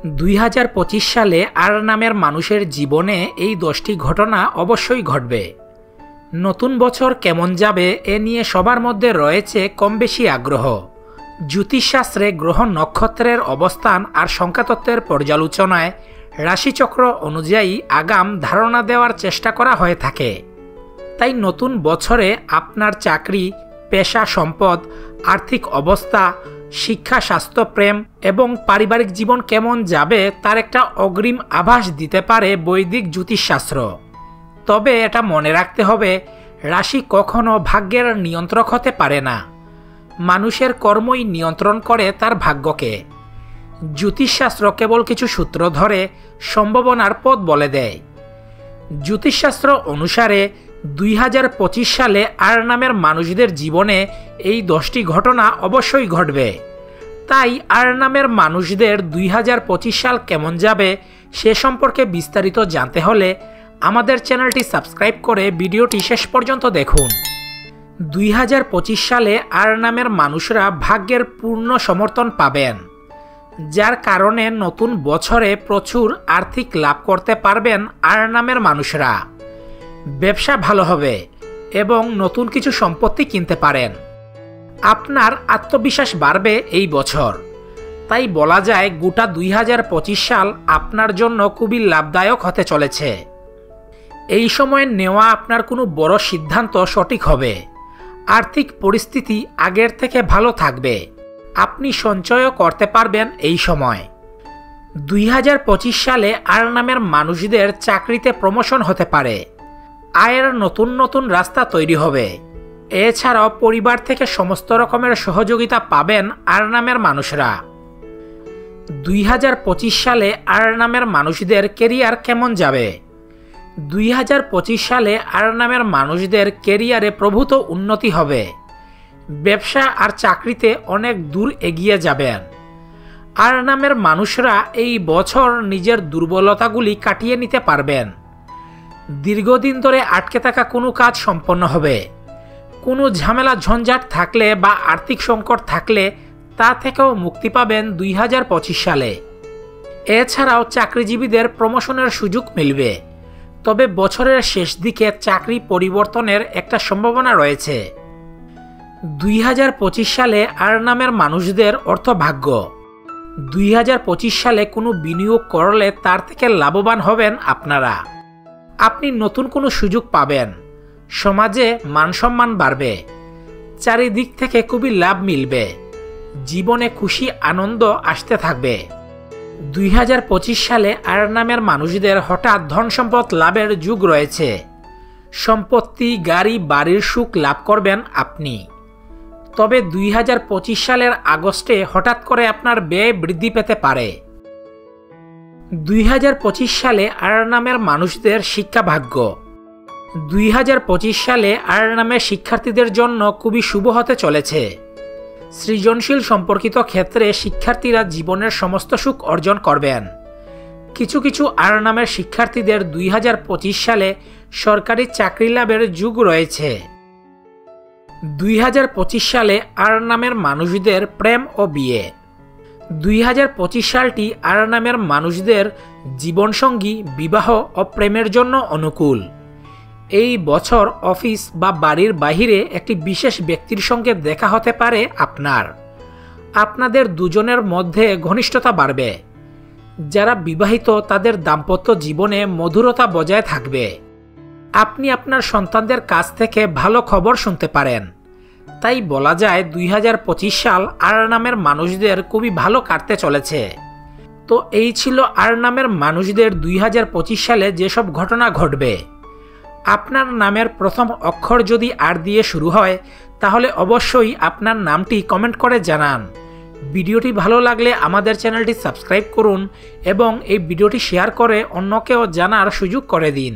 2025 সালে আর নামের মানুষের জীবনে এই 10টি ঘটনা অবশ্যই ঘটবে। নতুন বছর কেমন যাবে এ নিয়ে সবার মধ্যে রয়েছে কম বেশি আগ্রহ। জ্যোতিষশাস্ত্রে গ্রহ নক্ষত্রের অবস্থান আর সংখ্যাতত্ত্বের পর্যালোচনায় রাশিচক্র অনুযায়ী আগাম ধারণা দেওয়ার চেষ্টা করা হয়ে থাকে। তাই নতুন বছরে আপনার চাকরি, পেশা, সম্পদ, আর্থিক অবস্থা, শিক্ষা, স্বাস্থ্য, প্রেম এবং পারিবারিক জীবন কেমন যাবে তার একটা অগ্রিম আভাস দিতে পারে বৈদিক জ্যোতিষশাস্ত্র। তবে এটা মনে রাখতে হবে, রাশি কখনো ভাগ্যের নিয়ন্ত্রক হতে পারে না। মানুষের কর্মই নিয়ন্ত্রণ করে তার ভাগ্যকে। জ্যোতিষশাস্ত্র কেবল কিছু সূত্র ধরে সম্ভাবনার পথ বলে দেয়। জ্যোতিষশাস্ত্র অনুসারে 2025 সালে আর নামের মানুষদের জীবনে এই 10টি ঘটনা অবশ্যই ঘটবে। তাই আর নামের মানুষদের 2025 সাল কেমন যাবে সে সম্পর্কে বিস্তারিত জানতে হলে আমাদের চ্যানেলটি সাবস্ক্রাইব করে ভিডিওটি শেষ পর্যন্ত দেখুন। 2025 সালে আর নামের মানুষরা ভাগ্যের পূর্ণ সমর্থন পাবেন, যার কারণে নতুন বছরে প্রচুর আর্থিক লাভ করতে পারবেন আর নামের মানুষরা। ব্যবসা ভালো হবে এবং নতুন কিছু সম্পত্তি কিনতে পারেন। আপনার আত্মবিশ্বাস বাড়বে এই বছর। তাই বলা যায় গোটা 2025 সাল আপনার জন্য খুবই লাভদায়ক হতে চলেছে। এই সময়ে নেওয়া আপনার কোনো বড় সিদ্ধান্ত সঠিক হবে। আর্থিক পরিস্থিতি আগের থেকে ভালো থাকবে। আপনি সঞ্চয়ও করতে পারবেন এই সময়। 2025 সালে আর নামের মানুষদের চাকরিতে প্রমোশন হতে পারে। আয়ের নতুন নতুন রাস্তা তৈরি হবে। এছাড়াও পরিবার থেকে সমস্ত রকমের সহযোগিতা পাবেন আর নামের মানুষরা। 2025 সালে আর নামের মানুষদের কেরিয়ার কেমন যাবে? 2025 সালে আর নামের মানুষদের কেরিয়ারে প্রভূত উন্নতি হবে। ব্যবসা আর চাকরিতে অনেক দূর এগিয়ে যাবেন। আর নামের মানুষরা এই বছর নিজের দুর্বলতাগুলি কাটিয়ে নিতে পারবেন। দীর্ঘদিন ধরে আটকে থাকা কোনো কাজ সম্পন্ন হবে। কোনো ঝামেলা ঝঞ্ঝাট থাকলে বা আর্থিক সংকট থাকলে তা থেকেও মুক্তি পাবেন 2025 সালে। এছাড়াও চাকরিজীবীদের প্রমোশনের সুযোগ মিলবে। তবে বছরের শেষ দিকে চাকরি পরিবর্তনের একটা সম্ভাবনা রয়েছে। 2025 সালে আর নামের মানুষদের অর্থভাগ্য। 2025 সালে কোনো বিনিয়োগ করলে তার থেকে লাভবান হবেন আপনারা। আপনি নতুন কোনো সুযোগ পাবেন। সমাজে মানসম্মান বাড়বে। চারিদিক থেকে খুবই লাভ মিলবে। জীবনে খুশি আনন্দ আসতে থাকবে। 2025 সালে আর নামের মানুষদের হঠাৎ ধন সম্পদ লাভের যুগ রয়েছে। সম্পত্তি, গাড়ি, বাড়ির সুখ লাভ করবেন আপনি। তবে 2025 সালের আগস্টে হঠাৎ করে আপনার ব্যয় বৃদ্ধি পেতে পারে। 2025 সালে আর নামের মানুষদের শিক্ষা ভাগ্য। 2025 সালে আর নামের শিক্ষার্থীদের জন্য খুবই শুভ হতে চলেছে। সৃজনশীল সম্পর্কিত ক্ষেত্রে শিক্ষার্থীরা জীবনের সমস্ত সুখ অর্জন করবেন। কিছু কিছু আর নামের শিক্ষার্থীদের 2025 সালে সরকারি চাকরি লাভের যুগ রয়েছে। 2025 সালে আর নামের মানুষদের প্রেম ও বিয়ে। 2025 সালটি আর নামের মানুষদের জীবনসঙ্গী, বিবাহ ও প্রেমের জন্য অনুকূল। এই বছর অফিস বা বাড়ির বাহিরে একটি বিশেষ ব্যক্তির সঙ্গে দেখা হতে পারে আপনাদের দুজনের মধ্যে ঘনিষ্ঠতা বাড়বে। যারা বিবাহিত তাদের দাম্পত্য জীবনে মধুরতা বজায় থাকবে। আপনি আপনার সন্তানদের কাছ থেকে ভালো খবর শুনতে পারেন। তাই বলা যায় 2025 সাল আর নামের মানুষদের খুবই ভালো কাটতে চলেছে। তো এই ছিল আর নামের মানুষদের 2025 সালে যেসব ঘটনা ঘটবে। আপনার নামের প্রথম অক্ষর যদি আর দিয়ে শুরু হয় তাহলে অবশ্যই আপনার নামটি কমেন্ট করে জানান। ভিডিওটি ভালো লাগলে আমাদের চ্যানেলটি সাবস্ক্রাইব করুন এবং এই ভিডিওটি শেয়ার করে অন্যকেও জানার সুযোগ করে দিন।